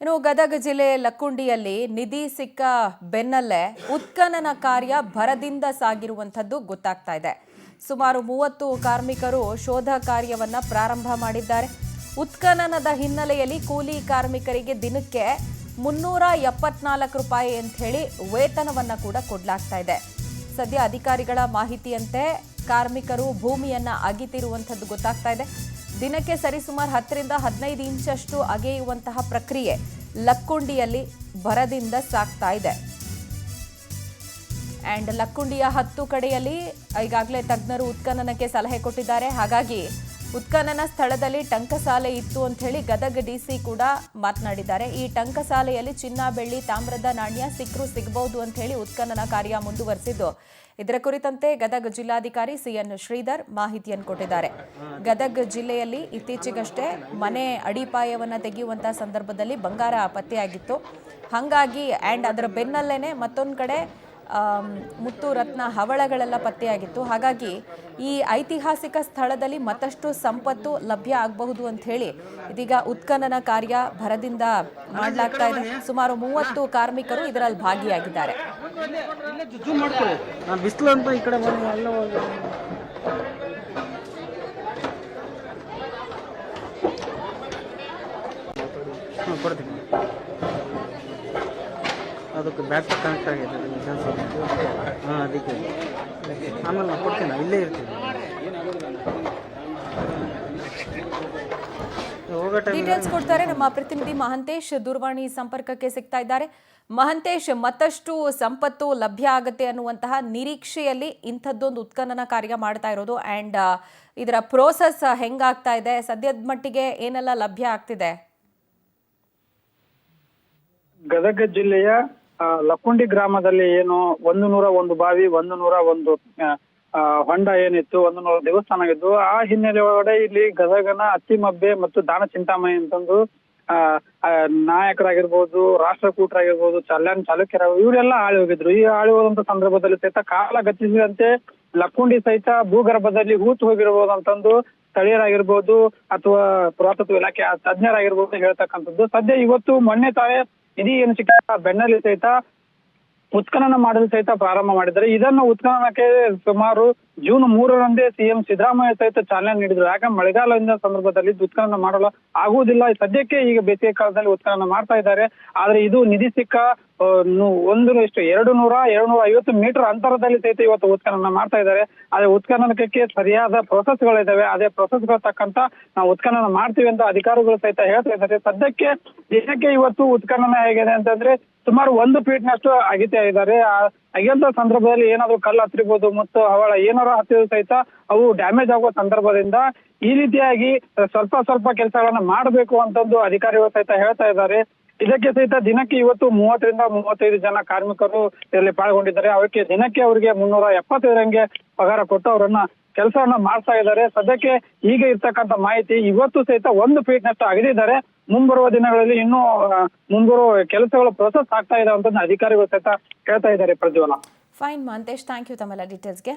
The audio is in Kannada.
ಇನ್ನು ಗದಗ ಜಿಲ್ಲೆ ಲಕ್ಕುಂಡಿಯಲ್ಲಿ ನಿಧಿ ಸಿಕ್ಕ ಬೆನ್ನಲ್ಲೇ ಉತ್ಖನನ ಕಾರ್ಯ ಭರದಿಂದ ಸಾಗಿರುವಂಥದ್ದು ಗೊತ್ತಾಗ್ತಾ ಇದೆ. ಸುಮಾರು 30 ಕಾರ್ಮಿಕರು ಶೋಧ ಕಾರ್ಯವನ್ನ ಪ್ರಾರಂಭ ಮಾಡಿದ್ದಾರೆ. ಉತ್ಖನನದ ಹಿನ್ನೆಲೆಯಲ್ಲಿ ಕೂಲಿ ಕಾರ್ಮಿಕರಿಗೆ ದಿನಕ್ಕೆ 374 ರೂಪಾಯಿ ಅಂತ ಹೇಳಿ ವೇತನವನ್ನ ಕೂಡ ಕೊಡಲಾಗ್ತಾ ಇದೆ. ಸದ್ಯ ಅಧಿಕಾರಿಗಳ ಮಾಹಿತಿಯಂತೆ ಕಾರ್ಮಿಕರು ಭೂಮಿಯನ್ನ ಅಗಿತಿರುವಂಥದ್ದು ಗೊತ್ತಾಗ್ತಾ ಇದೆ. ದಿನಕ್ಕೆ ಸರಿಸುಮಾರು 10 ರಿಂದ 15 ಇಂಚಷ್ಟು ಅಗೆಯುವಂತಹ ಪ್ರಕ್ರಿಯೆ ಲಕ್ಕುಂಡಿಯಲ್ಲಿ ಭರದಿಂದ ಸಾಗ್ತಾ ಇದೆ. ಅಂಡ್ ಲಕ್ಕುಂಡಿಯ 10 ಕಡೆಯಲ್ಲಿ ಈಗಾಗಲೇ ತಜ್ಞರು ಉತ್ಖನನಕ್ಕೆ ಸಲಹೆ ಕೊಟ್ಟಿದ್ದಾರೆ. ಹಾಗಾಗಿ ಉತ್ಖನನ ಸ್ಥಳದಲ್ಲಿ ಟಂಕಸಾಲೆ ಇತ್ತು ಅಂತ ಹೇಳಿ ಗದಗ ಡಿಸಿ ಕೂಡ ಮಾತನಾಡಿದ್ದಾರೆ. ಈ ಟಂಕಸಾಲೆಯಲ್ಲಿ ಚಿನ್ನ, ಬೆಳ್ಳಿ, ತಾಮ್ರದ ನಾಣ್ಯ ಸಿಗಬಹುದು ಅಂತ ಹೇಳಿ ಉತ್ಖನನ ಕಾರ್ಯ ಮುಂದುವರೆಸಿದ್ದು, ಇದರ ಕುರಿತಂತೆ ಗದಗ ಜಿಲ್ಲಾಧಿಕಾರಿ ಸಿಎನ್ ಶ್ರೀಧರ್ ಮಾಹಿತಿಯನ್ನು ಕೊಟ್ಟಿದ್ದಾರೆ. ಗದಗ ಜಿಲ್ಲೆಯಲ್ಲಿ ಇತ್ತೀಚೆಗಷ್ಟೇ ಮನೆ ಅಡಿಪಾಯವನ್ನು ತೆಗೆಯುವಂತಹ ಸಂದರ್ಭದಲ್ಲಿ ಬಂಗಾರ ಪತ್ತೆಯಾಗಿತ್ತು. ಹಾಗಾಗಿ ಅದರ ಬೆನ್ನಲ್ಲೇನೆ ಮತ್ತೊಂದು ಕಡೆ ಮುತ್ತು ರತ್ನ ಹವಳಗಳೆಲ್ಲ ಪತ್ತೆಯಾಗಿತ್ತು. ಹಾಗಾಗಿ ಈ ಐತಿಹಾಸಿಕ ಸ್ಥಳದಲ್ಲಿ ಮತ್ತಷ್ಟು ಸಂಪತ್ತು ಲಭ್ಯ ಆಗಬಹುದು ಅಂತ ಹೇಳಿ ಇದೀಗ ಉತ್ಖನನ ಕಾರ್ಯ ಭರದಿಂದ ಮಾಡಲಾಗ್ತಾ ಇದೆ. ಸುಮಾರು 30 ಕಾರ್ಮಿಕರು ಇದರಲ್ಲಿ ಭಾಗಿಯಾಗಿದ್ದಾರೆ. ಅದಕ್ಕೆ ಬ್ಯಾಟ್ರಿ ಕನೆಕ್ಟ್ ಆಗಿದೆ. ಹಾಂ, ಅದಕ್ಕೆ ಆಮೇಲೆ ನಾನು ಕೊಡ್ತೀನಿ, ಇಲ್ಲೇ ಇರ್ತೀನಿ. ಡೀಟೇಲ್ಸ್ ಕೊಡ್ತಾರೆ ನಮ್ಮ ಪ್ರತಿನಿಧಿ ಮಹಂತೇಶ್. ದೂರವಾಣಿ ಸಂಪರ್ಕಕ್ಕೆ ಸಿಗ್ತಾ ಇದ್ದಾರೆ. ಮಹಂತೇಶ್, ಮತ್ತಷ್ಟು ಸಂಪತ್ತು ಲಭ್ಯ ಆಗುತ್ತೆ ಅನ್ನುವಂತಹ ನಿರೀಕ್ಷೆಯಲ್ಲಿ ಇಂಥದ್ದೊಂದು ಉತ್ಖನನ ಕಾರ್ಯ ಮಾಡ್ತಾ ಇರೋದು. ಅಂಡ್ ಇದರ ಪ್ರೋಸೆಸ್ ಹೆಂಗಾಗ್ತಾ ಇದೆ, ಸದ್ಯದ ಮಟ್ಟಿಗೆ ಏನೆಲ್ಲ ಲಭ್ಯ ಆಗ್ತಿದೆ? ಗದಗ ಜಿಲ್ಲೆಯ ಲಕ್ಕುಂಡಿ ಗ್ರಾಮದಲ್ಲಿ ಏನು 101 ಬಾವಿ, 101 ಹೊಂಡ ಏನಿತ್ತು, 100 ದೇವಸ್ಥಾನ ಆ ಹಿನ್ನೆಲೆ ಒಳಗಡೆ ಇಲ್ಲಿ ಗದಗನ ಅತ್ತಿಮಬ್ಬೆ ಮತ್ತು ದಾನ ಚಿಂತಾಮಣಿ ಅಂತಂದು ನಾಯಕರಾಗಿರ್ಬೋದು, ರಾಷ್ಟ್ರಕೂಟರಾಗಿರ್ಬೋದು, ಚಾಲುಕ್ಯರ ಇವರೆಲ್ಲ ಆಳಿ ಹೋಗಿದ್ರು. ಈ ಆಳಿ ಹೋದಂತ ಸಂದರ್ಭದಲ್ಲಿ ಸಹಿತ ಕಾಲ ಗತಿಸಿದಂತೆ ಲಕ್ಕುಂಡಿ ಸಹಿತ ಭೂಗರ್ಭದಲ್ಲಿ ಹೂತು ಹೋಗಿರ್ಬೋದು ಅಂತಂದು ಸ್ಥಳೀಯರಾಗಿರ್ಬೋದು ಅಥವಾ ಪುರಾತತ್ವ ಇಲಾಖೆ ತಜ್ಞರಾಗಿರ್ಬೋದು ಹೇಳ್ತಕ್ಕಂಥದ್ದು. ಸದ್ಯ ಇವತ್ತು ಮೊನ್ನೆ ತಾವೇ ನಿಧಿ ಏನು ಸಿಕ್ಕ ಬೆನ್ನಲ್ಲಿ ಸಹಿತ ಉತ್ಖನನ ಮಾಡಲು ಸಹಿತ ಪ್ರಾರಂಭ ಮಾಡಿದ್ದಾರೆ. ಇದನ್ನು ಉತ್ಖನನಕ್ಕೆ ಸುಮಾರು ಜೂನ್ 3ರಂದೇ ಸಿಎಂ ಸಿದ್ದರಾಮಯ್ಯ ಸಹಿತ ಚಾಲನೆ ನೀಡಿದ್ರು. ಯಾಕಂದ್ರೆ ಮಳೆಗಾಲದ ಸಂದರ್ಭದಲ್ಲಿ ಉತ್ಖನನ ಮಾಡಲು ಆಗುವುದಿಲ್ಲ. ಸದ್ಯಕ್ಕೆ ಈಗ ಬೇಸಿಗೆ ಕಾಲದಲ್ಲಿ ಉತ್ಖನನ ಮಾಡ್ತಾ ಇದ್ದಾರೆ. ಆದ್ರೆ ಇದು ನಿಧಿ ಸಿಕ್ಕ 250 ಮೀಟರ್ ಅಂತರದಲ್ಲಿ ಸಹಿತ ಇವತ್ತು ಉತ್ಖನನ ಮಾಡ್ತಾ ಇದ್ದಾರೆ. ಆದ್ರೆ ಉತ್ಖನನಕ್ಕೆ ಸರಿಯಾದ ಪ್ರೊಸೆಸ್ಗಳಿದಾವೆ. ಅದೇ ಪ್ರೊಸೆಸ್ಗಳ ತಕ್ಕಂತ ನಾವು ಉತ್ಖನನ ಮಾಡ್ತೀವಿ ಅಂತ ಅಧಿಕಾರಿಗಳು ಸಹಿತ ಹೇಳ್ತಾ ಇದ್ದಾರೆ. ಸದ್ಯಕ್ಕೆ ದಿನಕ್ಕೆ ಇವತ್ತು ಉತ್ಖನನ ಹೇಗಿದೆ ಅಂತಂದ್ರೆ ಸುಮಾರು 1 ಫೀಟ್ನಷ್ಟು ಅಗಿತಾ ಇದ್ದಾರೆ. ಅಗಿಯಂತ ಸಂದರ್ಭದಲ್ಲಿ ಏನಾದ್ರು ಕಲ್ಲು ಹತ್ತಿರ್ಬೋದು ಮತ್ತು ಹವಳ ಏನಾರು ಹತ್ತಿದ್ರು ಸಹಿತ ಅವು ಡ್ಯಾಮೇಜ್ ಆಗುವ ಸಂದರ್ಭದಿಂದ ಈ ರೀತಿಯಾಗಿ ಸ್ವಲ್ಪ ಕೆಲಸಗಳನ್ನ ಮಾಡಬೇಕು ಅಂತಂದು ಅಧಿಕಾರಿಗಳು ಸಹಿತ ಹೇಳ್ತಾ ಇದ್ದಾರೆ. ಇದಕ್ಕೆ ಸಹಿತ ದಿನಕ್ಕೆ ಇವತ್ತು 30 ರಿಂದ 35 ಜನ ಕಾರ್ಮಿಕರು ಇದರಲ್ಲಿ ಪಾಲ್ಗೊಂಡಿದ್ದಾರೆ. ಅವಕ್ಕೆ ದಿನಕ್ಕೆ ಅವರಿಗೆ 375ರಂಗೆ ಪಗಾರ ಕೊಟ್ಟು ಅವರನ್ನ ಕೆಲಸವನ್ನ ಮಾಡ್ತಾ ಇದ್ದಾರೆ. ಸದ್ಯಕ್ಕೆ ಈಗ ಇರ್ತಕ್ಕಂಥ ಮಾಹಿತಿ ಇವತ್ತು ಸಹಿತ 1 ಫೀಟ್ನಷ್ಟು ಅಗೆದಿದ್ದಾರೆ. ಮುಂಬರುವ ದಿನಗಳಲ್ಲಿ ಇನ್ನೂ ಮುಂಬರುವ ಕೆಲಸಗಳು ಪ್ರೊಸೆಸ್ ಆಗ್ತಾ ಇದೆ ಅಂತ ಅಧಿಕಾರಿಗಳು ಸಹಿತ ಹೇಳ್ತಾ ಇದ್ದಾರೆ. ಪ್ರಜ್ವಲ. ಫೈನ್ ಮಹಂತೇಶ್, ಥ್ಯಾಂಕ್ ಯು ತಮ್ಮೆಲ್ಲ ಡೀಟೇಲ್ಸ್ಗೆ.